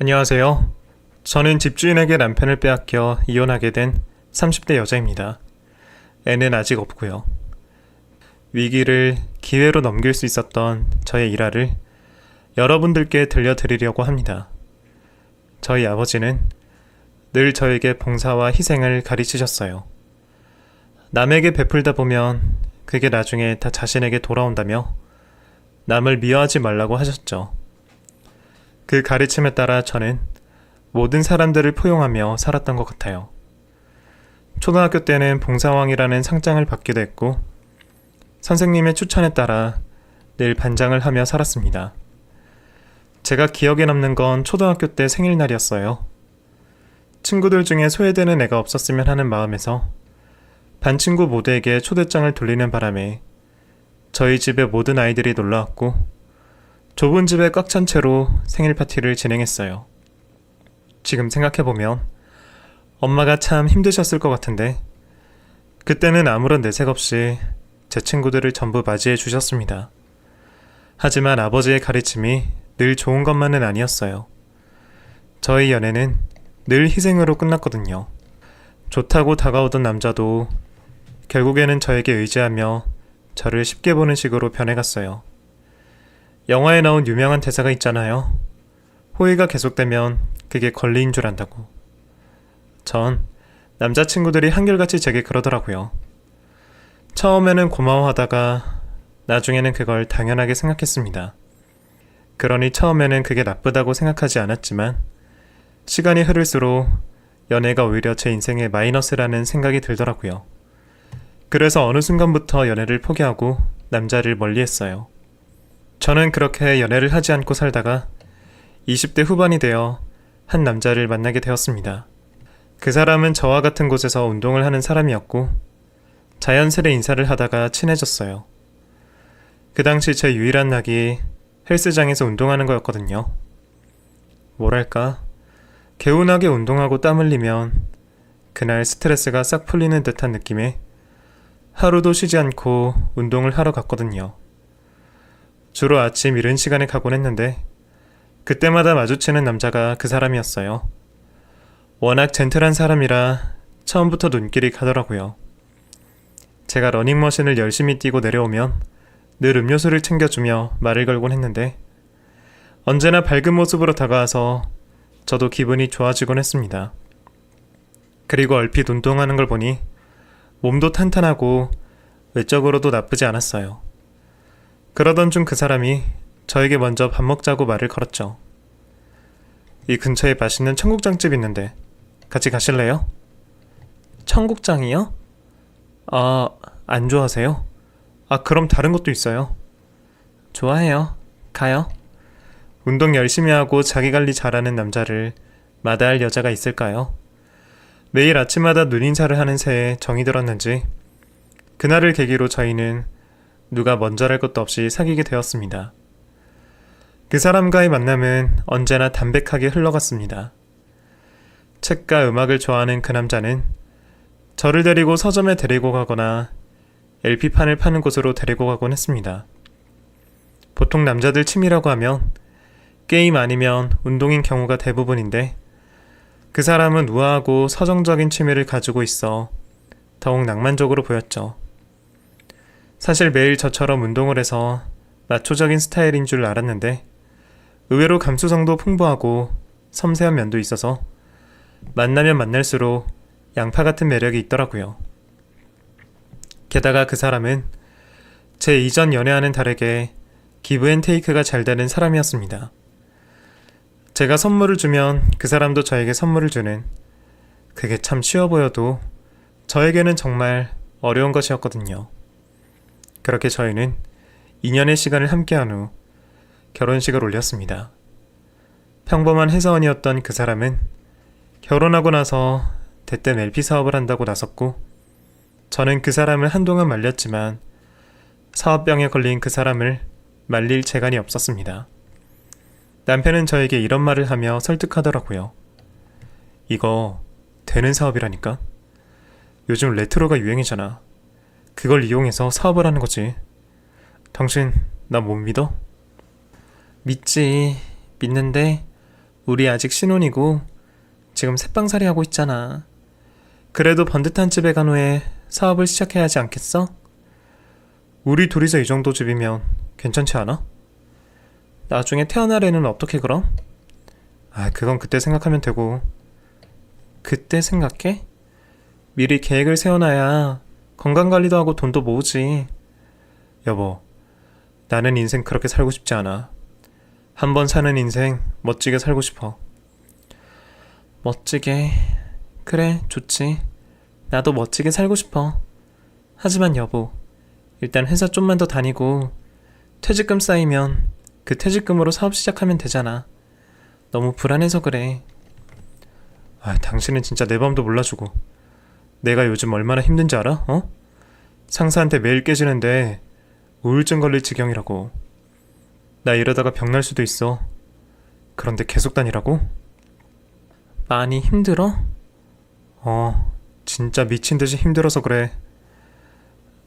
안녕하세요. 저는 집주인에게 남편을 빼앗겨 이혼하게 된 30대 여자입니다. 애는 아직 없고요. 위기를 기회로 넘길 수 있었던 저의 일화를 여러분들께 들려드리려고 합니다. 저희 아버지는 늘 저에게 봉사와 희생을 가르치셨어요. 남에게 베풀다 보면 그게 나중에 다 자신에게 돌아온다며 남을 미워하지 말라고 하셨죠. 그 가르침에 따라 저는 모든 사람들을 포용하며 살았던 것 같아요. 초등학교 때는 봉사왕이라는 상장을 받기도 했고 선생님의 추천에 따라 늘 반장을 하며 살았습니다. 제가 기억에 남는 건 초등학교 때 생일날이었어요. 친구들 중에 소외되는 애가 없었으면 하는 마음에서 반 친구 모두에게 초대장을 돌리는 바람에 저희 집에 모든 아이들이 놀러왔고 좁은 집에 꽉 찬 채로 생일 파티를 진행했어요. 지금 생각해보면 엄마가 참 힘드셨을 것 같은데 그때는 아무런 내색 없이 제 친구들을 전부 맞이해 주셨습니다. 하지만 아버지의 가르침이 늘 좋은 것만은 아니었어요. 저희 연애는 늘 희생으로 끝났거든요. 좋다고 다가오던 남자도 결국에는 저에게 의지하며 저를 쉽게 보는 식으로 변해갔어요. 영화에 나온 유명한 대사가 있잖아요. 호의가 계속되면 그게 권리인 줄 안다고. 전 남자친구들이 한결같이 제게 그러더라고요. 처음에는 고마워하다가 나중에는 그걸 당연하게 생각했습니다. 그러니 처음에는 그게 나쁘다고 생각하지 않았지만 시간이 흐를수록 연애가 오히려 제 인생의 마이너스라는 생각이 들더라고요. 그래서 어느 순간부터 연애를 포기하고 남자를 멀리했어요. 저는 그렇게 연애를 하지 않고 살다가 20대 후반이 되어 한 남자를 만나게 되었습니다. 그 사람은 저와 같은 곳에서 운동을 하는 사람이었고 자연스레 인사를 하다가 친해졌어요. 그 당시 제 유일한 낙이 헬스장에서 운동하는 거였거든요. 뭐랄까, 개운하게 운동하고 땀 흘리면 그날 스트레스가 싹 풀리는 듯한 느낌에 하루도 쉬지 않고 운동을 하러 갔거든요. 주로 아침 이른 시간에 가곤 했는데 그때마다 마주치는 남자가 그 사람이었어요. 워낙 젠틀한 사람이라 처음부터 눈길이 가더라고요. 제가 러닝머신을 열심히 뛰고 내려오면 늘 음료수를 챙겨주며 말을 걸곤 했는데 언제나 밝은 모습으로 다가와서 저도 기분이 좋아지곤 했습니다. 그리고 얼핏 운동하는 걸 보니 몸도 탄탄하고 외적으로도 나쁘지 않았어요. 그러던 중 그 사람이 저에게 먼저 밥 먹자고 말을 걸었죠. 이 근처에 맛있는 청국장집 있는데 같이 가실래요? 청국장이요? 안 좋아하세요? 그럼 다른 것도 있어요. 좋아해요. 가요. 운동 열심히 하고 자기관리 잘하는 남자를 마다할 여자가 있을까요? 매일 아침마다 눈인사를 하는 새에 정이 들었는지 그날을 계기로 저희는 누가 먼저랄 것도 없이 사귀게 되었습니다. 그 사람과의 만남은 언제나 담백하게 흘러갔습니다. 책과 음악을 좋아하는 그 남자는 저를 데리고 서점에 데리고 가거나 LP판을 파는 곳으로 데리고 가곤 했습니다. 보통 남자들 취미라고 하면 게임 아니면 운동인 경우가 대부분인데 그 사람은 우아하고 서정적인 취미를 가지고 있어 더욱 낭만적으로 보였죠. 사실 매일 저처럼 운동을 해서 마초적인 스타일인 줄 알았는데 의외로 감수성도 풍부하고 섬세한 면도 있어서 만나면 만날수록 양파 같은 매력이 있더라고요. 게다가 그 사람은 제 이전 연애와는 다르게 기브앤테이크가 잘 되는 사람이었습니다. 제가 선물을 주면 그 사람도 저에게 선물을 주는, 그게 참 쉬워 보여도 저에게는 정말 어려운 것이었거든요. 그렇게 저희는 2년의 시간을 함께한 후 결혼식을 올렸습니다. 평범한 회사원이었던 그 사람은 결혼하고 나서 대뜸 LP 사업을 한다고 나섰고 저는 그 사람을 한동안 말렸지만 사업병에 걸린 그 사람을 말릴 재간이 없었습니다. 남편은 저에게 이런 말을 하며 설득하더라고요. 이거 되는 사업이라니까? 요즘 레트로가 유행이잖아. 그걸 이용해서 사업을 하는 거지. 당신 나 못 믿어? 믿지. 믿는데 우리 아직 신혼이고 지금 새빵살이 하고 있잖아. 그래도 번듯한 집에 간 후에 사업을 시작해야 하지 않겠어? 우리 둘이서 이 정도 집이면 괜찮지 않아? 나중에 태어날 애는 어떻게 그럼? 그건 그때 생각하면 되고. 그때 생각해? 미리 계획을 세워놔야 건강관리도 하고 돈도 모으지. 여보, 나는 인생 그렇게 살고 싶지 않아. 한 번 사는 인생 멋지게 살고 싶어. 멋지게. 그래, 좋지. 나도 멋지게 살고 싶어. 하지만 여보, 일단 회사 좀만 더 다니고 퇴직금 쌓이면 그 퇴직금으로 사업 시작하면 되잖아. 너무 불안해서 그래. 당신은 진짜 내 맘도 몰라주고. 내가 요즘 얼마나 힘든지 알아? 상사한테 매일 깨지는데 우울증 걸릴 지경이라고. 나 이러다가 병날 수도 있어. 그런데 계속 다니라고? 많이 힘들어? 진짜 미친 듯이 힘들어서 그래.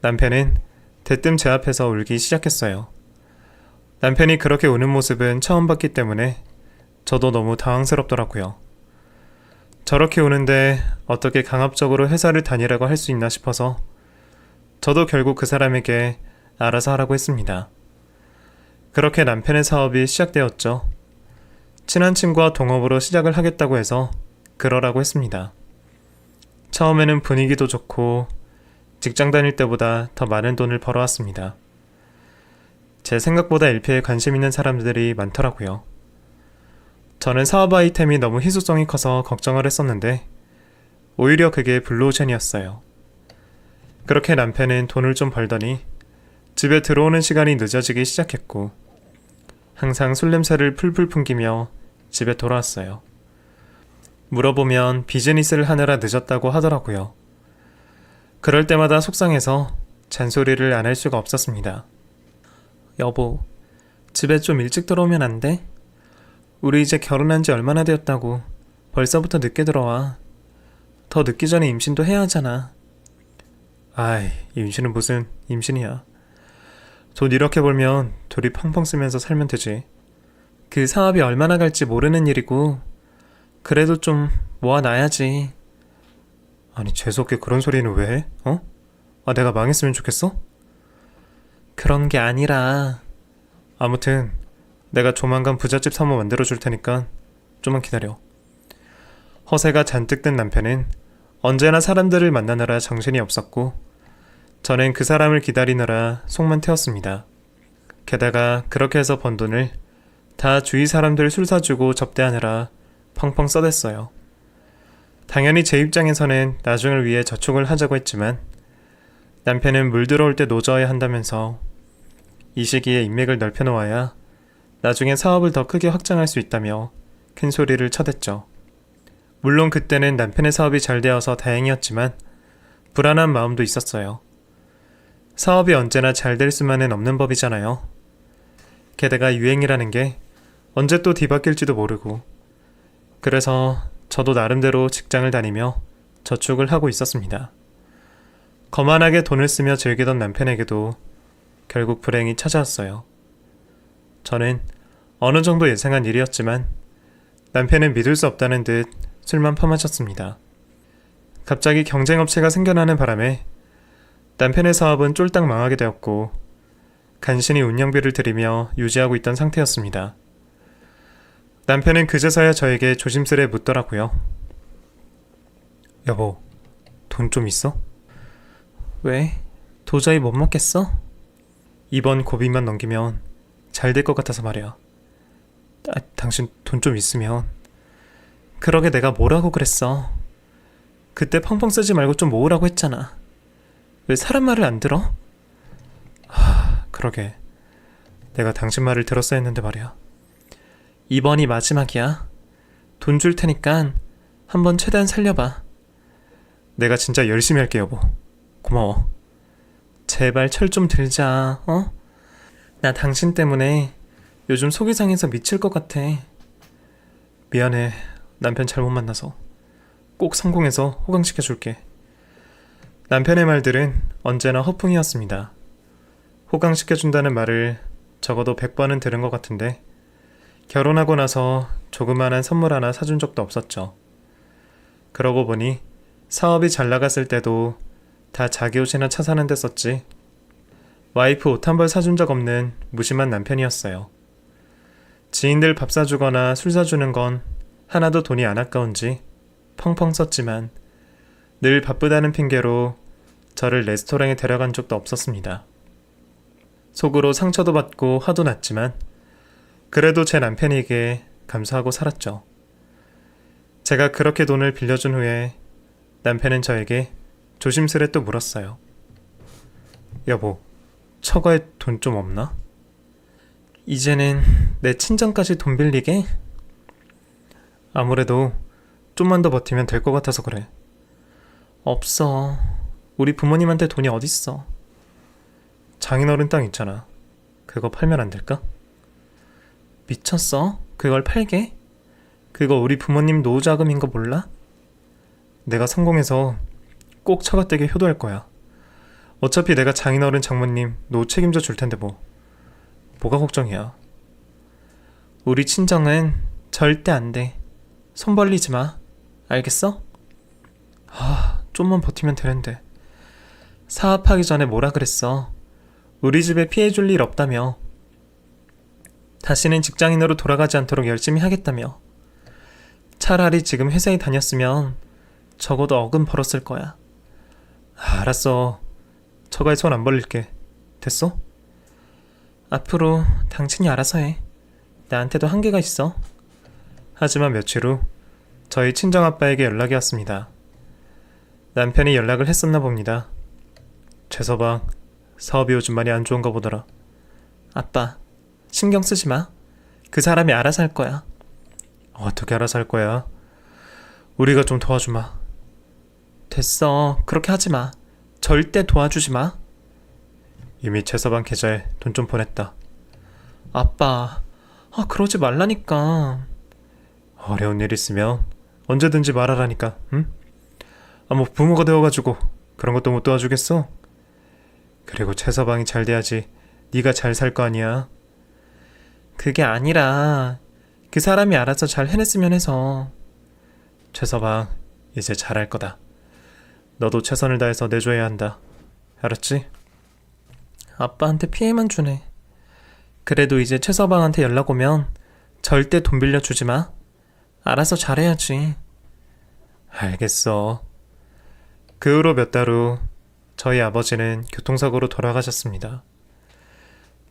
남편은 대뜸 제 앞에서 울기 시작했어요. 남편이 그렇게 우는 모습은 처음 봤기 때문에 저도 너무 당황스럽더라고요. 저렇게 우는데 어떻게 강압적으로 회사를 다니라고 할 수 있나 싶어서 저도 결국 그 사람에게 알아서 하라고 했습니다. 그렇게 남편의 사업이 시작되었죠. 친한 친구와 동업으로 시작을 하겠다고 해서 그러라고 했습니다. 처음에는 분위기도 좋고 직장 다닐 때보다 더 많은 돈을 벌어왔습니다. 제 생각보다 LP에 관심 있는 사람들이 많더라고요. 저는 사업 아이템이 너무 희소성이 커서 걱정을 했었는데 오히려 그게 블루오션이었어요. 그렇게 남편은 돈을 좀 벌더니 집에 들어오는 시간이 늦어지기 시작했고 항상 술 냄새를 풀풀 풍기며 집에 돌아왔어요. 물어보면 비즈니스를 하느라 늦었다고 하더라고요. 그럴 때마다 속상해서 잔소리를 안 할 수가 없었습니다. 여보, 집에 좀 일찍 들어오면 안 돼? 우리 이제 결혼한 지 얼마나 되었다고 벌써부터 늦게 들어와. 더 늦기 전에 임신도 해야 하잖아. 임신은 무슨 임신이야. 돈 이렇게 벌면 둘이 펑펑 쓰면서 살면 되지. 그 사업이 얼마나 갈지 모르는 일이고 그래도 좀 모아놔야지. 재수없게 그런 소리는 왜 해? 내가 망했으면 좋겠어? 그런 게 아니라 아무튼 내가 조만간 부잣집 사모 만들어줄 테니까 좀만 기다려. 허세가 잔뜩 든 남편은 언제나 사람들을 만나느라 정신이 없었고 저는 그 사람을 기다리느라 속만 태웠습니다. 게다가 그렇게 해서 번 돈을 다 주위 사람들 술 사주고 접대하느라 펑펑 써댔어요. 당연히 제 입장에서는 나중을 위해 저축을 하자고 했지만 남편은 물 들어올 때 노져야 한다면서 이 시기에 인맥을 넓혀놓아야 나중에 사업을 더 크게 확장할 수 있다며 큰 소리를 쳐댔죠. 물론 그때는 남편의 사업이 잘 되어서 다행이었지만 불안한 마음도 있었어요. 사업이 언제나 잘 될 수만은 없는 법이잖아요. 게다가 유행이라는 게 언제 또 뒤바뀔지도 모르고. 그래서 저도 나름대로 직장을 다니며 저축을 하고 있었습니다. 거만하게 돈을 쓰며 즐기던 남편에게도 결국 불행이 찾아왔어요. 저는 어느 정도 예상한 일이었지만 남편은 믿을 수 없다는 듯 술만 퍼마셨습니다. 갑자기 경쟁업체가 생겨나는 바람에 남편의 사업은 쫄딱 망하게 되었고 간신히 운영비를 들이며 유지하고 있던 상태였습니다. 남편은 그제서야 저에게 조심스레 묻더라고요. 여보, 돈 좀 있어? 왜? 도저히 못 먹겠어? 이번 고비만 넘기면 잘 될 것 같아서 말이야. 당신 돈 좀 있으면. 그러게 내가 뭐라고 그랬어. 그때 펑펑 쓰지 말고 좀 모으라고 했잖아. 왜 사람 말을 안 들어? 그러게. 내가 당신 말을 들었어야 했는데 말이야. 이번이 마지막이야. 돈 줄 테니까 한번 최대한 살려봐. 내가 진짜 열심히 할게 여보. 고마워. 제발 철 좀 들자. 나 당신 때문에 요즘 속이 상해서 미칠 것 같아. 미안해. 남편 잘못 만나서. 꼭 성공해서 호강시켜줄게. 남편의 말들은 언제나 허풍이었습니다. 호강시켜준다는 말을 적어도 100번은 들은 것 같은데 결혼하고 나서 조그만한 선물 하나 사준 적도 없었죠. 그러고 보니 사업이 잘 나갔을 때도 다 자기 옷이나 차 사는 데 썼지. 와이프 옷 한 벌 사준 적 없는 무심한 남편이었어요. 지인들 밥 사주거나 술 사주는 건 하나도 돈이 안 아까운지 펑펑 썼지만 늘 바쁘다는 핑계로 저를 레스토랑에 데려간 적도 없었습니다. 속으로 상처도 받고 화도 났지만 그래도 제 남편에게 감사하고 살았죠. 제가 그렇게 돈을 빌려준 후에 남편은 저에게 조심스레 또 물었어요. 여보, 처가에 돈 좀 없나? 이제는 내 친정까지 돈 빌리게? 아무래도 좀만 더 버티면 될 것 같아서 그래. 없어. 우리 부모님한테 돈이 어딨어. 장인어른 땅 있잖아. 그거 팔면 안 될까? 미쳤어? 그걸 팔게? 그거 우리 부모님 노후자금인 거 몰라? 내가 성공해서 꼭 처가댁에 효도할 거야. 어차피 내가 장인어른 장모님 노후 책임져 줄 텐데 뭐가 걱정이야. 우리 친정은 절대 안 돼. 손 벌리지 마. 알겠어? 좀만 버티면 되는데. 사업하기 전에 뭐라 그랬어? 우리 집에 피해 줄 일 없다며. 다시는 직장인으로 돌아가지 않도록 열심히 하겠다며. 차라리 지금 회사에 다녔으면 적어도 억은 벌었을 거야. 알았어. 처가에 손 안 벌릴게. 됐어? 앞으로 당신이 알아서 해. 나한테도 한계가 있어. 하지만 며칠 후 저희 친정아빠에게 연락이 왔습니다. 남편이 연락을 했었나 봅니다. 최서방, 사업이 요즘 많이 안 좋은가 보더라. 아빠, 신경 쓰지 마. 그 사람이 알아서 할 거야. 어떻게 알아서 할 거야? 우리가 좀 도와주마. 됐어. 그렇게 하지 마. 절대 도와주지 마. 이미 최서방 계좌에 돈 좀 보냈다. 아빠, 그러지 말라니까. 어려운 일 있으면 언제든지 말하라니까, 응? 부모가 되어가지고 그런 것도 못 도와주겠어? 그리고 최서방이 잘 돼야지 네가 잘 살 거 아니야. 그게 아니라 그 사람이 알아서 잘 해냈으면 해서. 최서방, 이제 잘할 거다. 너도 최선을 다해서 내줘야 한다. 알았지? 아빠한테 피해만 주네. 그래도 이제 최서방한테 연락 오면 절대 돈 빌려주지 마. 알아서 잘해야지. 알겠어. 그 후로 몇 달 후 저희 아버지는 교통사고로 돌아가셨습니다.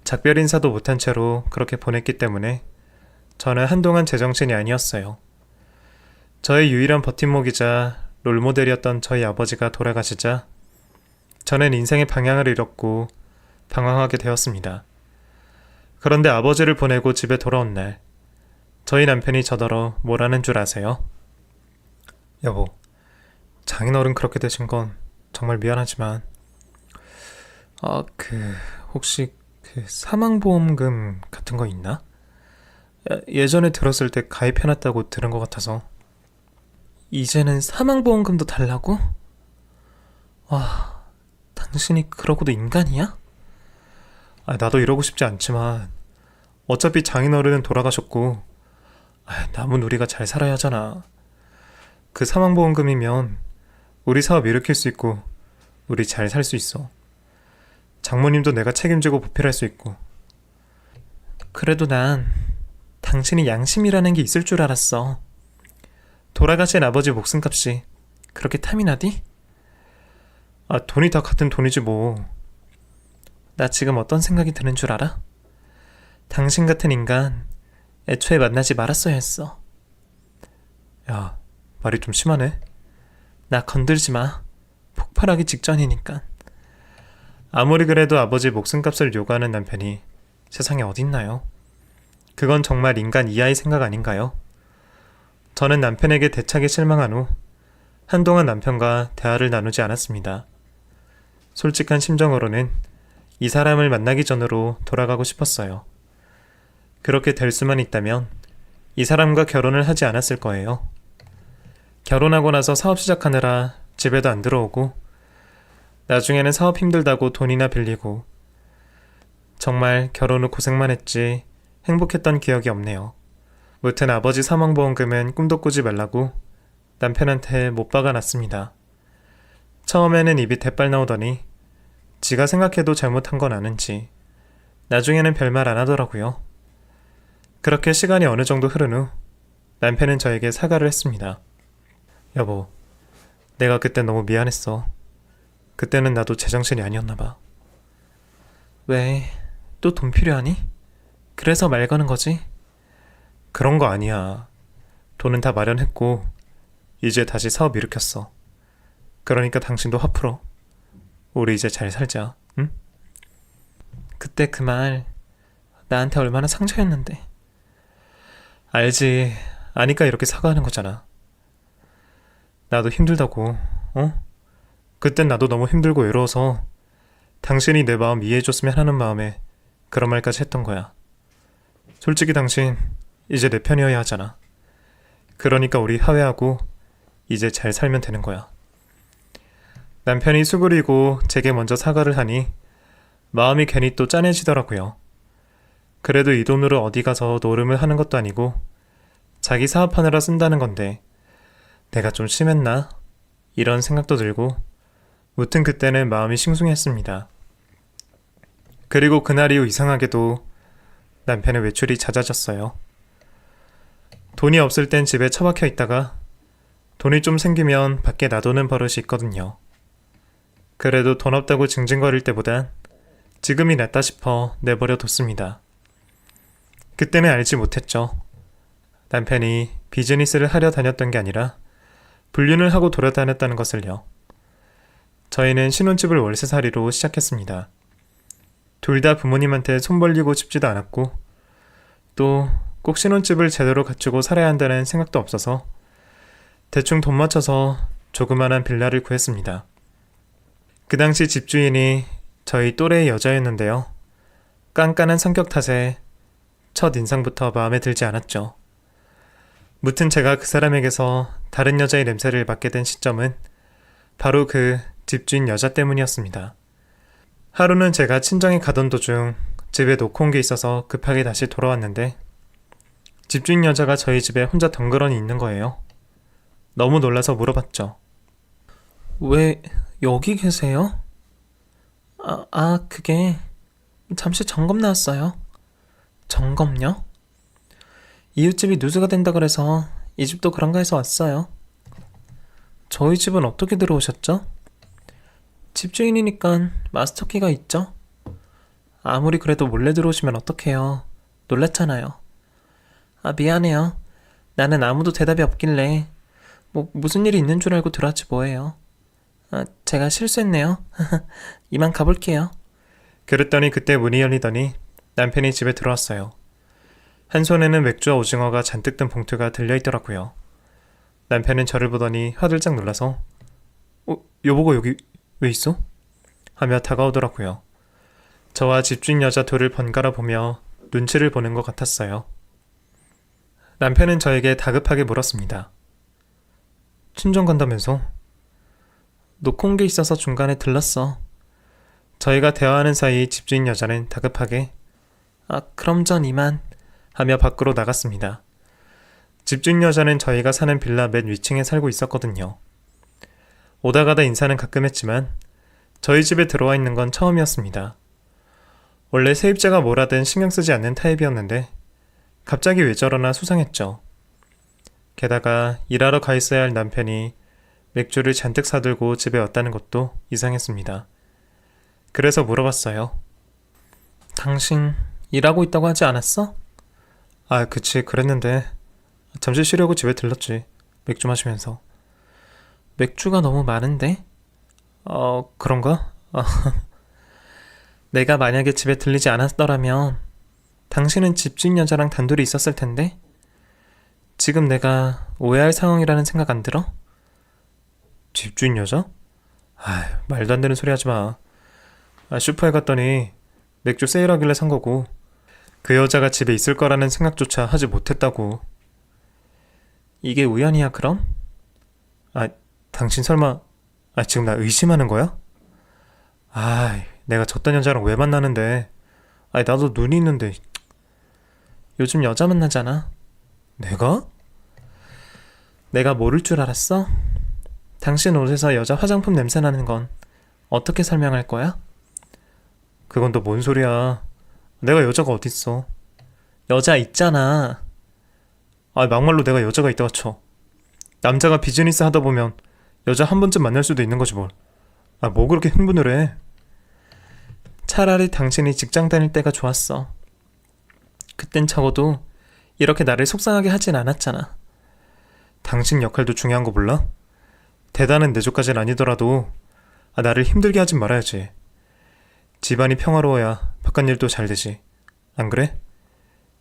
작별 인사도 못한 채로 그렇게 보냈기 때문에 저는 한동안 제정신이 아니었어요. 저의 유일한 버팀목이자 롤모델이었던 저희 아버지가 돌아가시자 저는 인생의 방향을 잃었고 방황하게 되었습니다. 그런데 아버지를 보내고 집에 돌아온 날, 저희 남편이 저더러 뭐라는 줄 아세요? 여보, 장인어른 그렇게 되신 건 정말 미안하지만 혹시 사망보험금 같은 거 있나? 예전에 들었을 때 가입해놨다고 들은 것 같아서. 이제는 사망보험금도 달라고? 와, 당신이 그러고도 인간이야? 나도 이러고 싶지 않지만 어차피 장인어른은 돌아가셨고 남은 우리가 잘 살아야 하잖아. 그 사망보험금이면 우리 사업 일으킬 수 있고 우리 잘 살 수 있어. 장모님도 내가 책임지고 보필할 수 있고. 그래도 난 당신이 양심이라는 게 있을 줄 알았어. 돌아가신 아버지 목숨값이 그렇게 탐이 나디? 돈이 다 같은 돈이지 뭐. 나 지금 어떤 생각이 드는 줄 알아? 당신 같은 인간 애초에 만나지 말았어야 했어. 야, 말이 좀 심하네. 나 건들지 마. 폭발하기 직전이니까. 아무리 그래도 아버지 목숨값을 요구하는 남편이 세상에 어딨나요? 그건 정말 인간 이하의 생각 아닌가요? 저는 남편에게 대차게 실망한 후 한동안 남편과 대화를 나누지 않았습니다. 솔직한 심정으로는 이 사람을 만나기 전으로 돌아가고 싶었어요. 그렇게 될 수만 있다면 이 사람과 결혼을 하지 않았을 거예요. 결혼하고 나서 사업 시작하느라 집에도 안 들어오고 나중에는 사업 힘들다고 돈이나 빌리고 정말 결혼 후 고생만 했지 행복했던 기억이 없네요. 무튼 아버지 사망보험금은 꿈도 꾸지 말라고 남편한테 못 박아놨습니다. 처음에는 입이 대빨 나오더니 지가 생각해도 잘못한 건 아는지 나중에는 별말 안 하더라고요. 그렇게 시간이 어느 정도 흐른 후 남편은 저에게 사과를 했습니다. 여보, 내가 그때 너무 미안했어. 그때는 나도 제정신이 아니었나 봐. 왜? 또 돈 필요하니? 그래서 말 거는 거지? 그런 거 아니야. 돈은 다 마련했고 이제 다시 사업 일으켰어. 그러니까 당신도 화 풀어. 우리 이제 잘 살자, 응? 그때 그 말 나한테 얼마나 상처였는데. 알지. 아니까 이렇게 사과하는 거잖아. 나도 힘들다고, 어? 그땐 나도 너무 힘들고 외로워서 당신이 내 마음 이해해줬으면 하는 마음에 그런 말까지 했던 거야. 솔직히 당신 이제 내 편이어야 하잖아. 그러니까 우리 화해하고 이제 잘 살면 되는 거야. 남편이 수그리고 제게 먼저 사과를 하니 마음이 괜히 또 짠해지더라고요. 그래도 이 돈으로 어디 가서 노름을 하는 것도 아니고 자기 사업하느라 쓴다는 건데 내가 좀 심했나? 이런 생각도 들고 무튼 그때는 마음이 싱숭했습니다. 그리고 그날 이후 이상하게도 남편의 외출이 잦아졌어요. 돈이 없을 땐 집에 처박혀 있다가 돈이 좀 생기면 밖에 놔두는 버릇이 있거든요. 그래도 돈 없다고 징징거릴 때보단 지금이 낫다 싶어 내버려 뒀습니다. 그때는 알지 못했죠. 남편이 비즈니스를 하려 다녔던 게 아니라 불륜을 하고 돌아다녔다는 것을요. 저희는 신혼집을 월세살이로 시작했습니다. 둘 다 부모님한테 손 벌리고 싶지도 않았고 또 꼭 신혼집을 제대로 갖추고 살아야 한다는 생각도 없어서 대충 돈 맞춰서 조그만한 빌라를 구했습니다. 그 당시 집주인이 저희 또래의 여자였는데요. 깐깐한 성격 탓에 첫 인상부터 마음에 들지 않았죠. 무튼 제가 그 사람에게서 다른 여자의 냄새를 맡게 된 시점은 바로 그 집주인 여자 때문이었습니다. 하루는 제가 친정에 가던 도중 집에 놓고 온 게 있어서 급하게 다시 돌아왔는데 집주인 여자가 저희 집에 혼자 덩그러니 있는 거예요. 너무 놀라서 물어봤죠. 왜 여기 계세요? 그게 잠시 점검 나왔어요. 점검요? 이웃집이 누수가 된다 그래서 이 집도 그런가 해서 왔어요. 저희 집은 어떻게 들어오셨죠? 집주인이니까 마스터키가 있죠? 아무리 그래도 몰래 들어오시면 어떡해요. 놀랐잖아요. 미안해요. 나는 아무도 대답이 없길래 무슨 일이 있는 줄 알고 들어왔지 뭐예요. 제가 실수했네요. 이만 가볼게요. 그랬더니 그때 문이 열리더니 남편이 집에 들어왔어요. 한 손에는 맥주와 오징어가 잔뜩 든 봉투가 들려있더라고요. 남편은 저를 보더니 화들짝 놀라서 여보가 여기 왜 있어? 하며 다가오더라고요. 저와 집주인 여자 둘을 번갈아 보며 눈치를 보는 것 같았어요. 남편은 저에게 다급하게 물었습니다. 친정 간다면서? 놓고 온 게 있어서 중간에 들렀어. 저희가 대화하는 사이 집주인 여자는 다급하게 그럼 전 이만 하며 밖으로 나갔습니다. 집주인 여자는 저희가 사는 빌라 맨 위층에 살고 있었거든요. 오다 가다 인사는 가끔 했지만 저희 집에 들어와 있는 건 처음이었습니다. 원래 세입자가 뭘 하든 신경 쓰지 않는 타입이었는데 갑자기 왜 저러나 수상했죠. 게다가 일하러 가 있어야 할 남편이 맥주를 잔뜩 사들고 집에 왔다는 것도 이상했습니다. 그래서 물어봤어요. 당신 일하고 있다고 하지 않았어? 그치, 그랬는데 잠시 쉬려고 집에 들렀지. 맥주 마시면서. 맥주가 너무 많은데? 그런가? 내가 만약에 집에 들리지 않았더라면 당신은 집주인 여자랑 단둘이 있었을 텐데? 지금 내가 오해할 상황이라는 생각 안 들어? 집주인 여자? 말도 안 되는 소리 하지 마. 슈퍼에 갔더니 맥주 세일하길래 산 거고 그 여자가 집에 있을 거라는 생각조차 하지 못했다고. 이게 우연이야 그럼? 당신 설마 지금 나 의심하는 거야? 내가 저딴 여자랑 왜 만나는데. 나도 눈이 있는데. 요즘 여자 만나잖아. 내가? 내가 모를 줄 알았어? 당신 옷에서 여자 화장품 냄새 나는 건 어떻게 설명할 거야? 그건 또 뭔 소리야. 내가 여자가 어딨어. 여자 있잖아. 아, 막말로 내가 여자가 있다가 쳐. 남자가 비즈니스 하다 보면 여자 한 번쯤 만날 수도 있는 거지 뭘. 아, 뭐 그렇게 흥분을 해. 차라리 당신이 직장 다닐 때가 좋았어. 그땐 적어도 이렇게 나를 속상하게 하진 않았잖아. 당신 역할도 중요한 거 몰라? 대단한 내조까진 아니더라도 나를 힘들게 하진 말아야지. 집안이 평화로워야 바깥일도 잘 되지. 안 그래?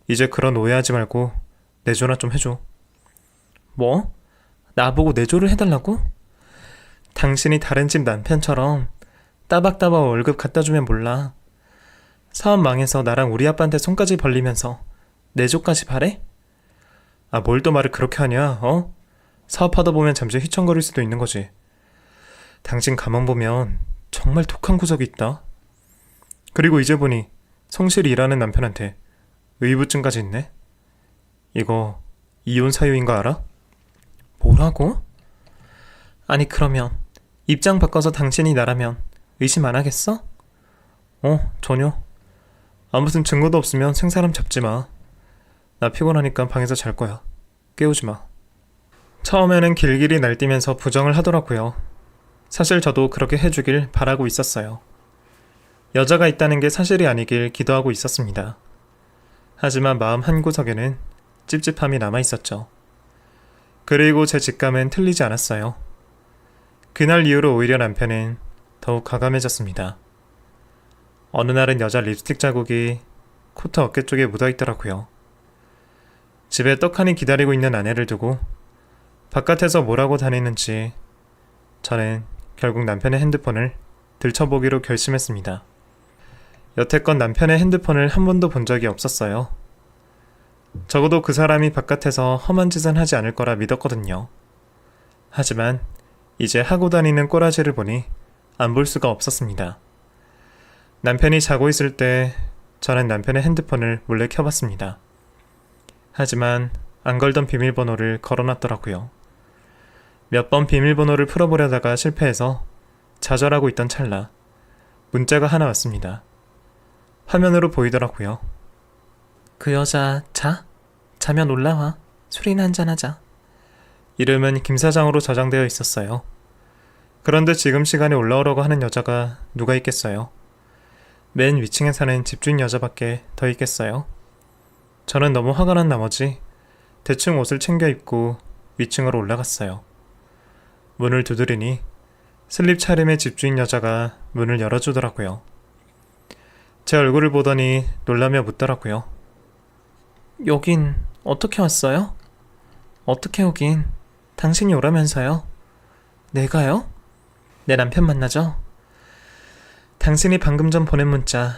이제 그런 오해하지 말고 내조나 좀 해줘. 뭐? 나보고 내조를 해달라고? 당신이 다른 집 남편처럼 따박따박 월급 갖다 주면 몰라. 사업 망해서 나랑 우리 아빠한테 손까지 벌리면서 내조까지 바래? 아, 뭘 또 말을 그렇게 하냐, 어? 사업하다 보면 잠시 휘청거릴 수도 있는 거지. 당신 가만 보면 정말 독한 구석이 있다. 그리고 이제 보니 성실히 일하는 남편한테 의부증까지 있네. 이거 이혼 사유인 거 알아? 뭐라고? 아니 그러면 입장 바꿔서 당신이 나라면 의심 안 하겠어? 전혀. 아무튼 증거도 없으면 생사람 잡지 마. 나 피곤하니까 방에서 잘 거야. 깨우지 마. 처음에는 길길이 날뛰면서 부정을 하더라고요. 사실 저도 그렇게 해주길 바라고 있었어요. 여자가 있다는 게 사실이 아니길 기도하고 있었습니다. 하지만 마음 한구석에는 찝찝함이 남아있었죠. 그리고 제 직감은 틀리지 않았어요. 그날 이후로 오히려 남편은 더욱 가감해졌습니다. 어느 날은 여자 립스틱 자국이 코트 어깨 쪽에 묻어있더라고요. 집에 떡하니 기다리고 있는 아내를 두고 바깥에서 뭐라고 다니는지 저는 결국 남편의 핸드폰을 들춰보기로 결심했습니다. 여태껏 남편의 핸드폰을 한 번도 본 적이 없었어요. 적어도 그 사람이 바깥에서 험한 짓은 하지 않을 거라 믿었거든요. 하지만 이제 하고 다니는 꼬라지를 보니 안 볼 수가 없었습니다. 남편이 자고 있을 때 저는 남편의 핸드폰을 몰래 켜봤습니다. 하지만 안 걸던 비밀번호를 걸어놨더라고요. 몇 번 비밀번호를 풀어보려다가 실패해서 좌절하고 있던 찰나 문자가 하나 왔습니다. 화면으로 보이더라고요. 그 여자 자면 올라와. 술이나 한잔하자. 이름은 김 사장으로 저장되어 있었어요. 그런데 지금 시간에 올라오라고 하는 여자가 누가 있겠어요? 맨 위층에 사는 집주인 여자밖에 더 있겠어요? 저는 너무 화가 난 나머지 대충 옷을 챙겨 입고 위층으로 올라갔어요. 문을 두드리니 슬립 차림의 집주인 여자가 문을 열어주더라고요. 제 얼굴을 보더니 놀라며 묻더라고요. 여긴 어떻게 왔어요? 어떻게 오긴? 당신이 오라면서요. 내가요? 내 남편 만나죠? 당신이 방금 전 보낸 문자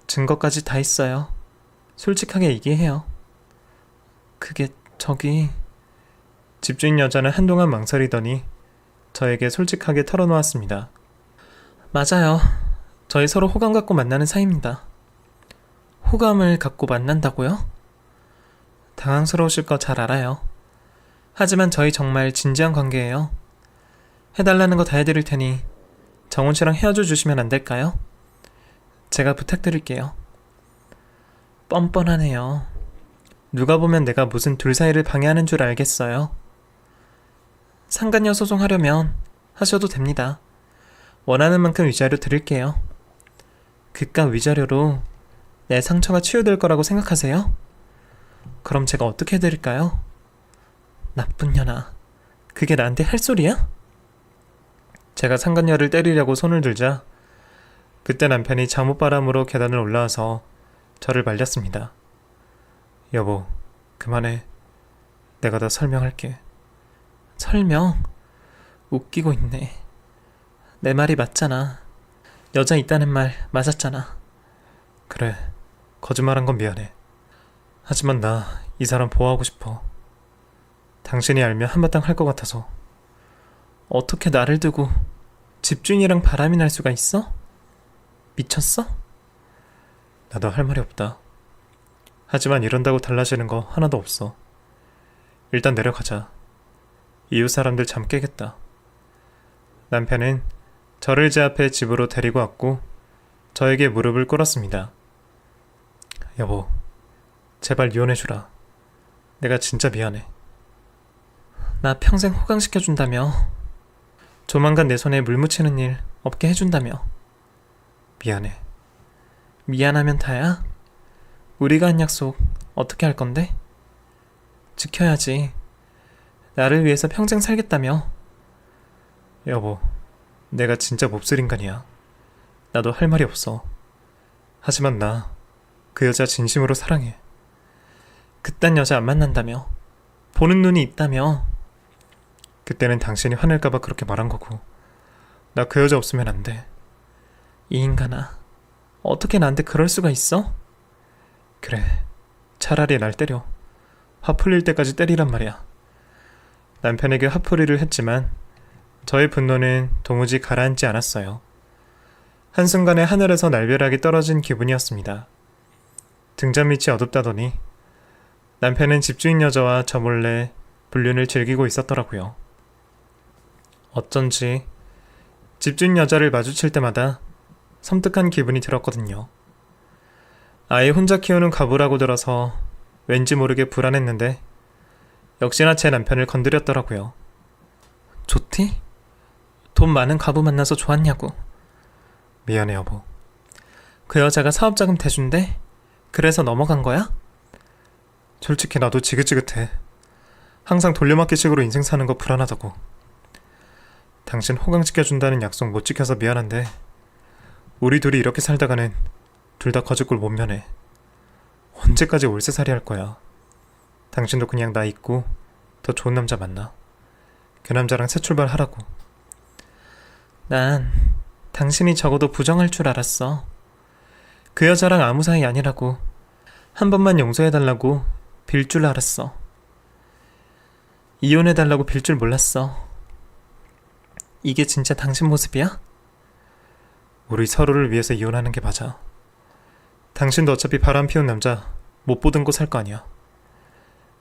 증거까지 다 있어요. 솔직하게 얘기해요. 그게 저기... 집주인 여자는 한동안 망설이더니 저에게 솔직하게 털어놓았습니다. 맞아요. 저희 서로 호감 갖고 만나는 사이입니다. 호감을 갖고 만난다고요? 당황스러우실 거 잘 알아요. 하지만 저희 정말 진지한 관계예요. 해달라는 거 다 해드릴 테니 정훈 씨랑 헤어져 주시면 안 될까요? 제가 부탁드릴게요. 뻔뻔하네요. 누가 보면 내가 무슨 둘 사이를 방해하는 줄 알겠어요. 상간녀 소송하려면 하셔도 됩니다. 원하는 만큼 위자료 드릴게요. 그깟 위자료로 내 상처가 치유될 거라고 생각하세요? 그럼 제가 어떻게 해드릴까요? 나쁜 년아, 그게 나한테 할 소리야? 제가 상간녀를 때리려고 손을 들자 그때 남편이 잠옷바람으로 계단을 올라와서 저를 말렸습니다. 여보, 그만해. 내가 다 설명할게. 설명? 웃기고 있네. 내 말이 맞잖아. 여자 있다는 말 맞았잖아. 그래, 거짓말한 건 미안해. 하지만 나 이 사람 보호하고 싶어. 당신이 알면 한바탕 할 것 같아서. 어떻게 나를 두고 집주인이랑 바람이 날 수가 있어? 미쳤어? 나도 할 말이 없다. 하지만 이런다고 달라지는 거 하나도 없어. 일단 내려가자. 이웃 사람들 잠 깨겠다. 남편은 저를 제 앞에 집으로 데리고 왔고 저에게 무릎을 꿇었습니다. 여보, 제발 이혼해주라. 내가 진짜 미안해. 나 평생 호강시켜준다며. 조만간 내 손에 물 묻히는 일 없게 해준다며. 미안해. 미안하면 다야? 우리가 한 약속 어떻게 할 건데? 지켜야지. 나를 위해서 평생 살겠다며. 여보, 내가 진짜 몹쓸 인간이야. 나도 할 말이 없어. 하지만 나 그 여자 진심으로 사랑해. 그딴 여자 안 만난다며. 보는 눈이 있다며. 그때는 당신이 화낼까봐 그렇게 말한 거고. 나 그 여자 없으면 안 돼. 이 인간아, 어떻게 나한테 그럴 수가 있어? 그래, 차라리 날 때려. 화 풀릴 때까지 때리란 말이야. 남편에게 화풀이를 했지만 저의 분노는 도무지 가라앉지 않았어요. 한순간에 하늘에서 날벼락이 떨어진 기분이었습니다. 등잔 밑이 어둡다더니 남편은 집주인 여자와 저 몰래 불륜을 즐기고 있었더라고요. 어쩐지 집주인 여자를 마주칠 때마다 섬뜩한 기분이 들었거든요. 아이 혼자 키우는 과부라고 들어서 왠지 모르게 불안했는데 역시나 제 남편을 건드렸더라고요. 좋디? 돈 많은 과부 만나서 좋았냐고. 미안해 여보. 그 여자가 사업자금 대준대? 그래서 넘어간 거야? 솔직히 나도 지긋지긋해. 항상 돌려막기식으로 인생 사는 거 불안하다고. 당신 호강시켜준다는 약속 못 지켜서 미안한데 우리 둘이 이렇게 살다가는 둘 다 거짓골 못 면해. 언제까지 올세살이 할 거야. 당신도 그냥 나 잊고 더 좋은 남자 만나. 그 남자랑 새 출발하라고. 난 당신이 적어도 부정할 줄 알았어. 그 여자랑 아무 사이 아니라고. 한 번만 용서해달라고 빌 줄 알았어. 이혼해달라고 빌 줄 몰랐어. 이게 진짜 당신 모습이야? 우리 서로를 위해서 이혼하는 게 맞아. 당신도 어차피 바람 피운 남자 못 보던 곳 살 거 아니야.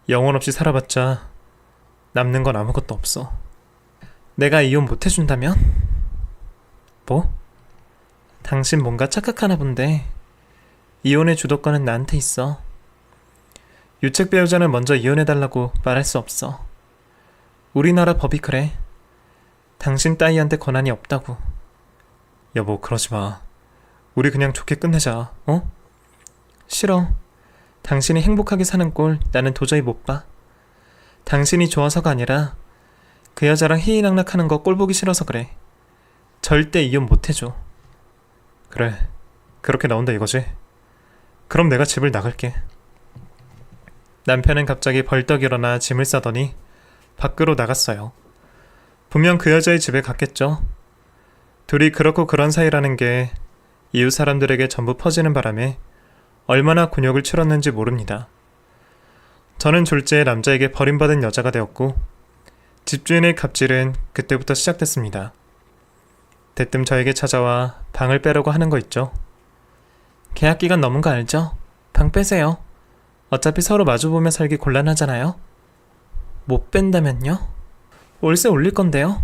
영혼 없이 살아봤자 남는 건 아무것도 없어. 내가 이혼 못 해준다면? 뭐? 당신 뭔가 착각하나 본데 이혼의 주도권은 나한테 있어. 유책 배우자는 먼저 이혼해달라고 말할 수 없어. 우리나라 법이 그래. 당신 따위한테 권한이 없다고. 여보, 그러지 마. 우리 그냥 좋게 끝내자, 어? 싫어. 당신이 행복하게 사는 꼴 나는 도저히 못 봐. 당신이 좋아서가 아니라 그 여자랑 희희낙낙하는 거 꼴 보기 싫어서 그래. 절대 이혼 못 해줘. 그래, 그렇게 나온다 이거지? 그럼 내가 집을 나갈게. 남편은 갑자기 벌떡 일어나 짐을 싸더니 밖으로 나갔어요. 분명 그 여자의 집에 갔겠죠. 둘이 그렇고 그런 사이라는 게 이웃 사람들에게 전부 퍼지는 바람에 얼마나 곤욕을 치렀는지 모릅니다. 저는 졸지에 남자에게 버림받은 여자가 되었고 집주인의 갑질은 그때부터 시작됐습니다. 대뜸 저에게 찾아와 방을 빼려고 하는 거 있죠. 계약 기간 넘은 거 알죠? 방 빼세요. 어차피 서로 마주보며 살기 곤란하잖아요. 못 뺀다면요? 월세 올릴 건데요.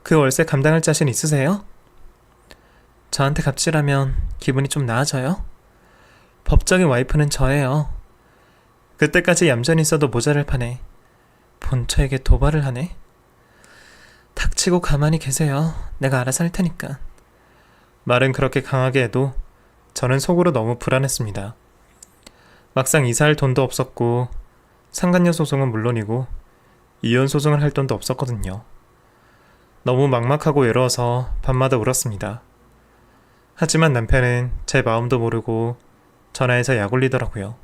그 월세 감당할 자신 있으세요? 저한테 갑질하면 기분이 좀 나아져요? 법적인 와이프는 저예요. 그때까지 얌전히 있어도 모자랄 판에 본처에게 도발을 하네? 닥치고 가만히 계세요. 내가 알아서 할 테니까. 말은 그렇게 강하게 해도 저는 속으로 너무 불안했습니다. 막상 이사할 돈도 없었고 상간녀 소송은 물론이고 이혼 소송을 할 돈도 없었거든요. 너무 막막하고 외로워서 밤마다 울었습니다. 하지만 남편은 제 마음도 모르고 전화해서 약 올리더라고요.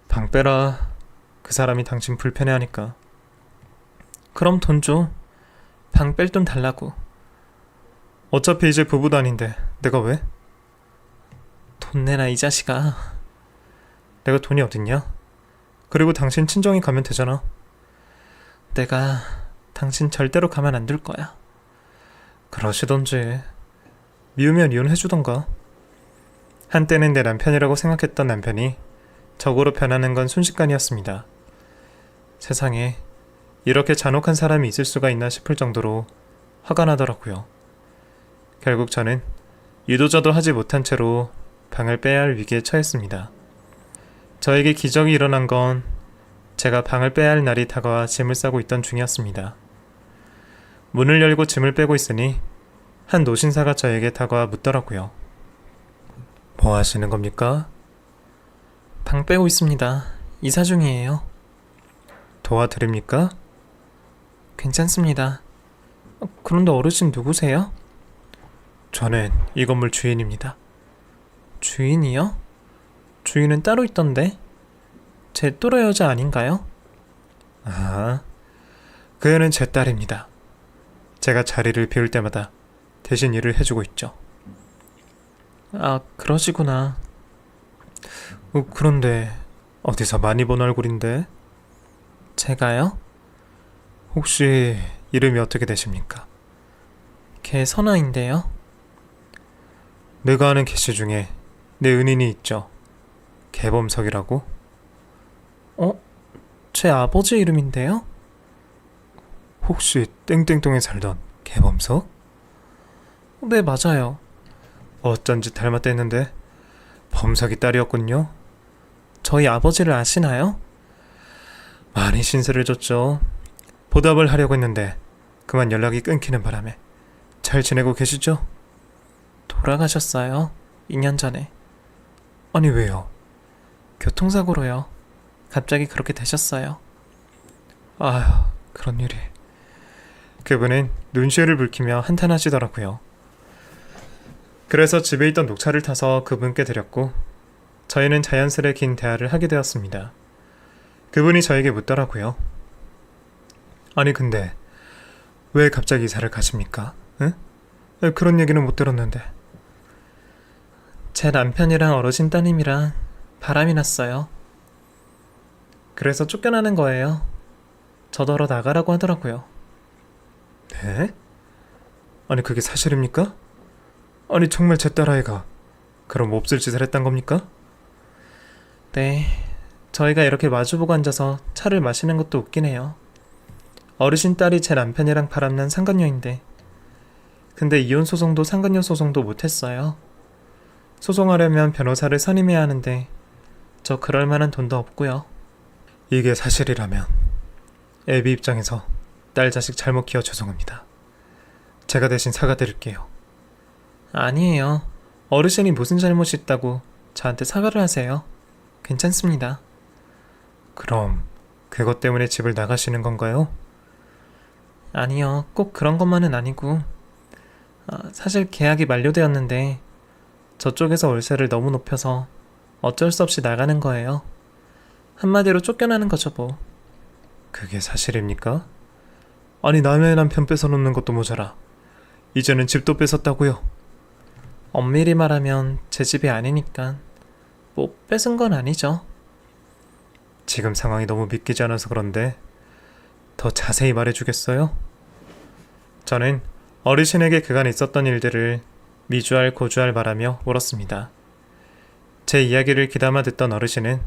방 빼라. 그 사람이 당신 불편해하니까. 그럼 돈 줘. 방 뺄 돈 달라고. 어차피 이제 부부도 아닌데 내가 왜? 돈 내놔 이 자식아. 내가 돈이 어딨냐? 그리고 당신 친정에 가면 되잖아. 내가 당신 절대로 가만 안 둘 거야. 그러시던지. 미우면 이혼해주던가. 한때는 내 남편이라고 생각했던 남편이 적으로 변하는 건 순식간이었습니다. 세상에 이렇게 잔혹한 사람이 있을 수가 있나 싶을 정도로 화가 나더라고요. 결국 저는 유도자도 하지 못한 채로 방을 빼야 할 위기에 처했습니다. 저에게 기적이 일어난 건 제가 방을 빼야 할 날이 다가와 짐을 싸고 있던 중이었습니다. 문을 열고 짐을 빼고 있으니 한 노신사가 저에게 다가와 묻더라고요. 뭐 하시는 겁니까? 방 빼고 있습니다. 이사 중이에요. 도와드립니까? 괜찮습니다. 그런데 어르신 누구세요? 저는 이 건물 주인입니다. 주인이요? 주인은 따로 있던데? 제 또래 여자 아닌가요? 아, 그 애는 제 딸입니다. 제가 자리를 비울 때마다 대신 일을 해주고 있죠. 아, 그러시구나. 그런데 어디서 많이 본 얼굴인데? 제가요? 혹시 이름이 어떻게 되십니까? 개선아인데요. 내가 아는 개씨 중에 내 은인이 있죠. 개범석이라고? 제 아버지 이름인데요? 혹시 땡땡동에 살던 개범석? 네, 맞아요. 어쩐지 닮았다 했는데 범석이 딸이었군요. 저희 아버지를 아시나요? 많이 신세를 졌죠. 보답을 하려고 했는데 그만 연락이 끊기는 바람에. 잘 지내고 계시죠? 돌아가셨어요. 2년 전에. 아니, 왜요? 교통사고로요. 갑자기 그렇게 되셨어요. 아휴, 그런 일이. 그분은 눈시울을 붉히며 한탄하시더라고요. 그래서 집에 있던 녹차를 타서 그분께 드렸고 저희는 자연스레 긴 대화를 하게 되었습니다. 그분이 저에게 묻더라고요. 아니, 근데 왜 갑자기 이사를 가십니까? 응? 그런 얘기는 못 들었는데. 제 남편이랑 어르신 따님이랑 바람이 났어요. 그래서 쫓겨나는 거예요. 저더러 나가라고 하더라고요. 네? 아니, 그게 사실입니까? 아니, 정말 제 딸아이가 그럼 몹쓸 짓을 했단 겁니까? 네, 저희가 이렇게 마주보고 앉아서 차를 마시는 것도 웃긴 해요. 어르신 딸이 제 남편이랑 바람난 상간녀인데, 근데 이혼 소송도 상간녀 소송도 못했어요. 소송하려면 변호사를 선임해야 하는데 저 그럴 만한 돈도 없고요. 이게 사실이라면 애비 입장에서 딸 자식 잘못 키워 죄송합니다. 제가 대신 사과드릴게요. 아니에요. 어르신이 무슨 잘못이 있다고 저한테 사과를 하세요. 괜찮습니다. 그럼 그것 때문에 집을 나가시는 건가요? 아니요. 꼭 그런 것만은 아니고 사실 계약이 만료되었는데 저쪽에서 월세를 너무 높여서 어쩔 수 없이 나가는 거예요. 한마디로 쫓겨나는 거죠 뭐. 그게 사실입니까? 아니, 남의 남편 뺏어놓는 것도 모자라 이제는 집도 뺏었다고요? 엄밀히 말하면 제 집이 아니니까 뭐 뺏은 건 아니죠. 지금 상황이 너무 믿기지 않아서 그런데 더 자세히 말해주겠어요? 저는 어르신에게 그간 있었던 일들을 미주알 고주알 말하며 울었습니다. 제 이야기를 귀담아 듣던 어르신은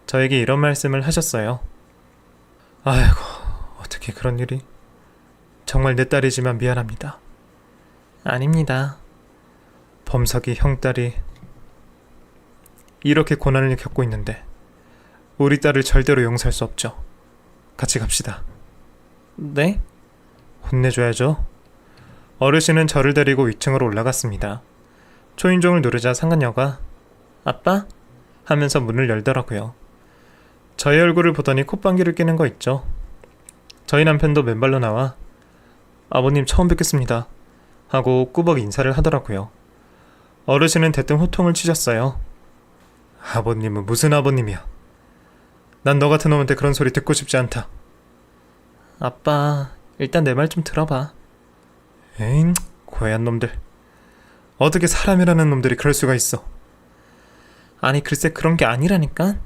저에게 이런 말씀을 하셨어요. 아이고, 어떻게 그런 일이. 정말 내 딸이지만 미안합니다. 아닙니다. 범석이 형 딸이 이렇게 고난을 겪고 있는데 우리 딸을 절대로 용서할 수 없죠. 같이 갑시다. 네? 혼내줘야죠. 어르신은 저를 데리고 2층으로 올라갔습니다. 초인종을 누르자 상간녀가 아빠? 하면서 문을 열더라고요. 저의 얼굴을 보더니 콧방귀를 뀌는 거 있죠. 저희 남편도 맨발로 나와 아버님 처음 뵙겠습니다 하고 꾸벅 인사를 하더라고요. 어르신은 대뜸 호통을 치셨어요. 아버님은 무슨 아버님이야. 난 너 같은 놈한테 그런 소리 듣고 싶지 않다. 아빠, 일단 내 말 좀 들어봐. 에잉, 고얀 놈들. 어떻게 사람이라는 놈들이 그럴 수가 있어. 아니, 글쎄 그런 게 아니라니까.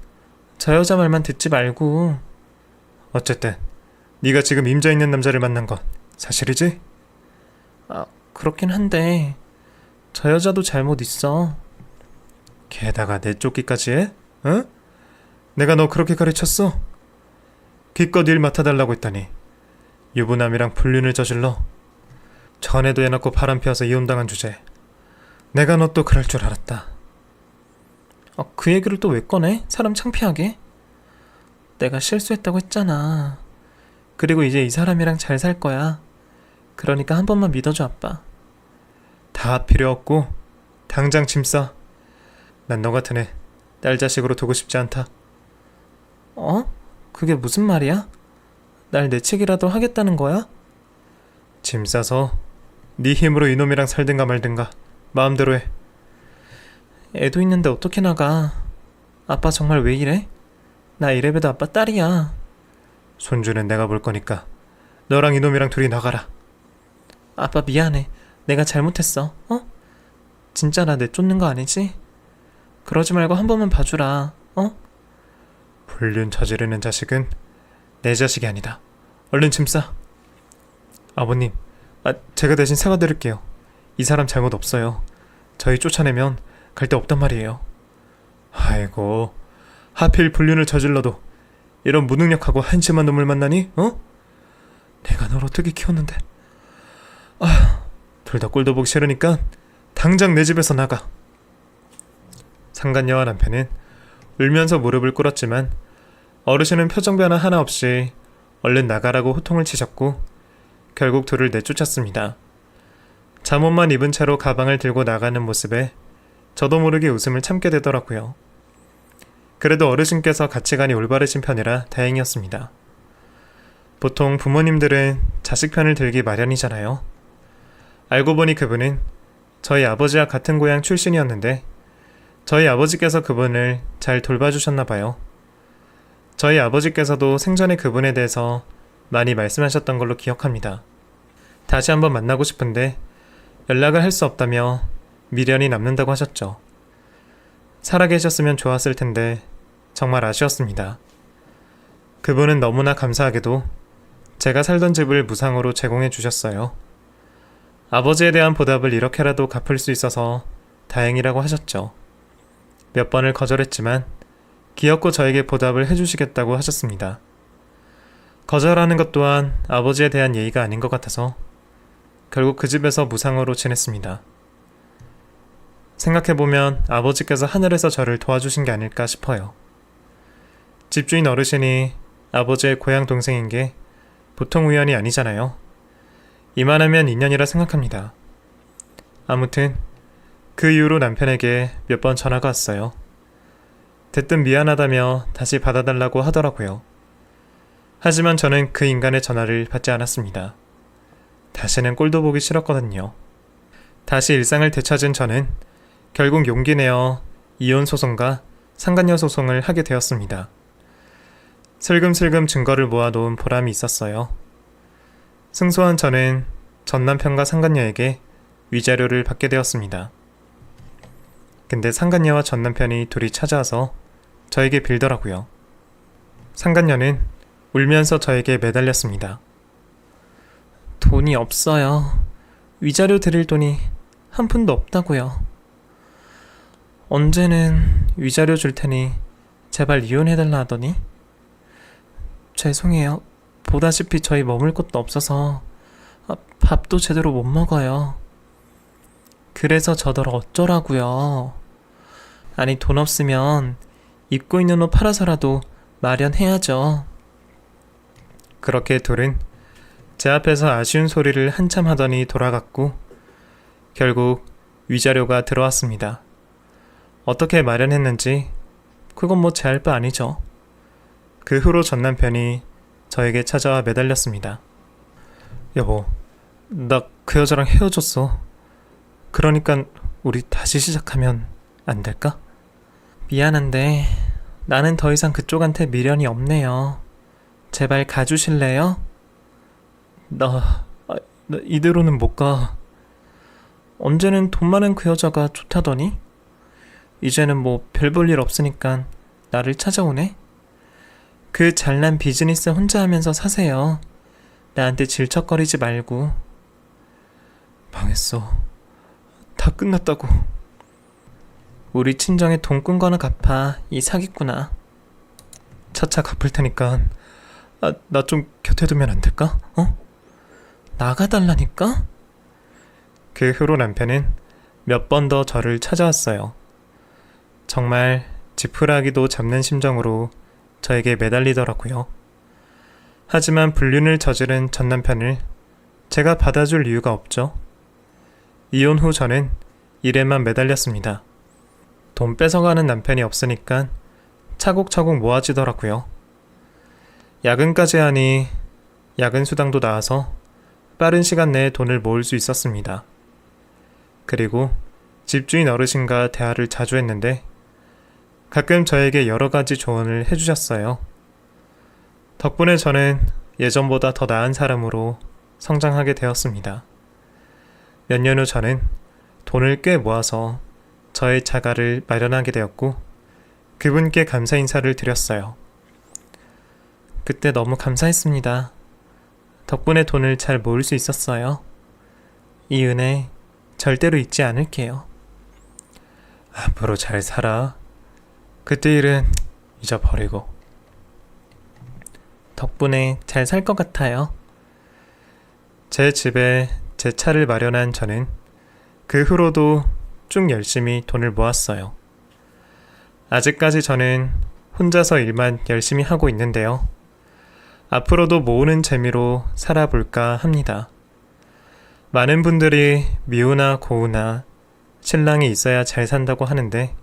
저 여자 말만 듣지 말고. 어쨌든 네가 지금 임자 있는 남자를 만난 건 사실이지? 그렇긴 한데 저 여자도 잘못 있어. 게다가 내쫓기까지 해? 응? 내가 너 그렇게 가르쳤어? 기껏 일 맡아달라고 했더니 유부남이랑 불륜을 저질러. 전에도 해놓고 바람 피워서 이혼당한 주제. 내가 너 또 그럴 줄 알았다. 그 얘기를 또 왜 꺼내? 사람 창피하게. 내가 실수했다고 했잖아. 그리고 이제 이 사람이랑 잘 살 거야. 그러니까 한 번만 믿어줘, 아빠. 다 필요 없고 당장 짐 싸. 난 너 같은 애 딸 자식으로 두고 싶지 않다. 그게 무슨 말이야? 날 내치기라도 하겠다는 거야? 짐 싸서 네 힘으로 이놈이랑 살든가 말든가 마음대로 해. 애도 있는데 어떻게 나가. 아빠 정말 왜 이래? 나 이래봬도 아빠 딸이야. 손주는 내가 볼 거니까 너랑 이놈이랑 둘이 나가라. 아빠 미안해. 내가 잘못했어. 진짜 나 내쫓는 거 아니지? 그러지 말고 한 번만 봐주라. 불륜 저지르는 자식은 내 자식이 아니다. 얼른 짐 싸. 아버님, 제가 대신 사과드릴게요. 이 사람 잘못 없어요. 저희 쫓아내면 갈 데 없단 말이에요. 아이고, 하필 불륜을 저질러도 이런 무능력하고 한심한 놈을 만나니? 내가 널 어떻게 키웠는데. 둘 다 꼴도 보기 싫으니까 당장 내 집에서 나가. 상간녀와 남편은 울면서 무릎을 꿇었지만 어르신은 표정 변화 하나 없이 얼른 나가라고 호통을 치셨고 결국 둘을 내쫓았습니다. 잠옷만 입은 채로 가방을 들고 나가는 모습에 저도 모르게 웃음을 참게 되더라고요. 그래도 어르신께서 가치관이 올바르신 편이라 다행이었습니다. 보통 부모님들은 자식 편을 들기 마련이잖아요. 알고 보니 그분은 저희 아버지와 같은 고향 출신이었는데 저희 아버지께서 그분을 잘 돌봐주셨나봐요. 저희 아버지께서도 생전에 그분에 대해서 많이 말씀하셨던 걸로 기억합니다. 다시 한번 만나고 싶은데 연락을 할 수 없다며 미련이 남는다고 하셨죠. 살아계셨으면 좋았을 텐데 정말 아쉬웠습니다. 그분은 너무나 감사하게도 제가 살던 집을 무상으로 제공해 주셨어요. 아버지에 대한 보답을 이렇게라도 갚을 수 있어서 다행이라고 하셨죠. 몇 번을 거절했지만 기어코 저에게 보답을 해주시겠다고 하셨습니다. 거절하는 것 또한 아버지에 대한 예의가 아닌 것 같아서 결국 그 집에서 무상으로 지냈습니다. 생각해보면 아버지께서 하늘에서 저를 도와주신 게 아닐까 싶어요. 집주인 어르신이 아버지의 고향 동생인 게 보통 우연이 아니잖아요. 이만하면 인연이라 생각합니다. 아무튼 그 이후로 남편에게 몇 번 전화가 왔어요. 대뜸 미안하다며 다시 받아달라고 하더라고요. 하지만 저는 그 인간의 전화를 받지 않았습니다. 다시는 꼴도 보기 싫었거든요. 다시 일상을 되찾은 저는 결국 용기 내어 이혼 소송과 상간녀 소송을 하게 되었습니다. 슬금슬금 증거를 모아놓은 보람이 있었어요. 승소한 저는 전 남편과 상간녀에게 위자료를 받게 되었습니다. 근데 상간녀와 전 남편이 둘이 찾아와서 저에게 빌더라고요. 상간녀는 울면서 저에게 매달렸습니다. 돈이 없어요. 위자료 드릴 돈이 한 푼도 없다고요. 언제는 위자료 줄 테니 제발 이혼해달라 하더니 죄송해요. 보다시피 저희 머물 곳도 없어서 밥도 제대로 못 먹어요. 그래서 저더러 어쩌라고요. 아니 돈 없으면 입고 있는 옷 팔아서라도 마련해야죠. 그렇게 둘은 제 앞에서 아쉬운 소리를 한참 하더니 돌아갔고 결국 위자료가 들어왔습니다. 어떻게 마련했는지 그건 뭐 제 할 바 아니죠. 그 후로 전 남편이 저에게 찾아와 매달렸습니다. 여보, 나 그 여자랑 헤어졌어. 그러니까 우리 다시 시작하면 안 될까? 미안한데 나는 더 이상 그쪽한테 미련이 없네요. 제발 가주실래요? 나 이대로는 못 가. 언제는 돈 많은 그 여자가 좋다더니 이제는 뭐 별 볼 일 없으니까 나를 찾아오네? 그 잘난 비즈니스 혼자 하면서 사세요. 나한테 질척거리지 말고. 망했어. 다 끝났다고. 우리 친정에 돈 꾼 거나 갚아. 이 사기꾼아. 차차 갚을 테니까 나 좀 곁에 두면 안 될까? 나가달라니까? 그 후로 남편은 몇 번 더 저를 찾아왔어요. 정말 지푸라기도 잡는 심정으로 저에게 매달리더라고요. 하지만 불륜을 저지른 전 남편을 제가 받아줄 이유가 없죠. 이혼 후 저는 일에만 매달렸습니다. 돈 뺏어가는 남편이 없으니까 차곡차곡 모아지더라고요. 야근까지 하니 야근 수당도 나와서 빠른 시간 내에 돈을 모을 수 있었습니다. 그리고 집주인 어르신과 대화를 자주 했는데 가끔 저에게 여러 가지 조언을 해주셨어요. 덕분에 저는 예전보다 더 나은 사람으로 성장하게 되었습니다. 몇 년 후 저는 돈을 꽤 모아서 저의 자가를 마련하게 되었고 그분께 감사 인사를 드렸어요. 그때 너무 감사했습니다. 덕분에 돈을 잘 모을 수 있었어요. 이 은혜 절대로 잊지 않을게요. 앞으로 잘 살아. 그때 일은 잊어버리고. 덕분에 잘 살 것 같아요. 제 집에 제 차를 마련한 저는 그 후로도 쭉 열심히 돈을 모았어요. 아직까지 저는 혼자서 일만 열심히 하고 있는데요. 앞으로도 모으는 재미로 살아볼까 합니다. 많은 분들이 미우나 고우나 신랑이 있어야 잘 산다고 하는데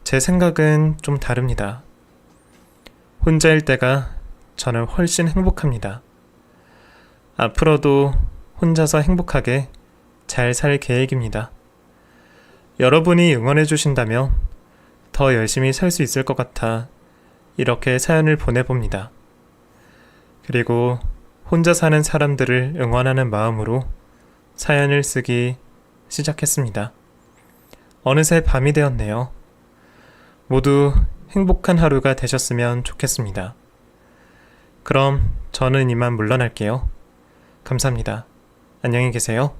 제 생각은 좀 다릅니다. 혼자일 때가 저는 훨씬 행복합니다. 앞으로도 혼자서 행복하게 잘 살 계획입니다. 여러분이 응원해 주신다면 더 열심히 살 수 있을 것 같아 이렇게 사연을 보내봅니다. 그리고 혼자 사는 사람들을 응원하는 마음으로 사연을 쓰기 시작했습니다. 어느새 밤이 되었네요. 모두 행복한 하루가 되셨으면 좋겠습니다. 그럼 저는 이만 물러날게요. 감사합니다. 안녕히 계세요.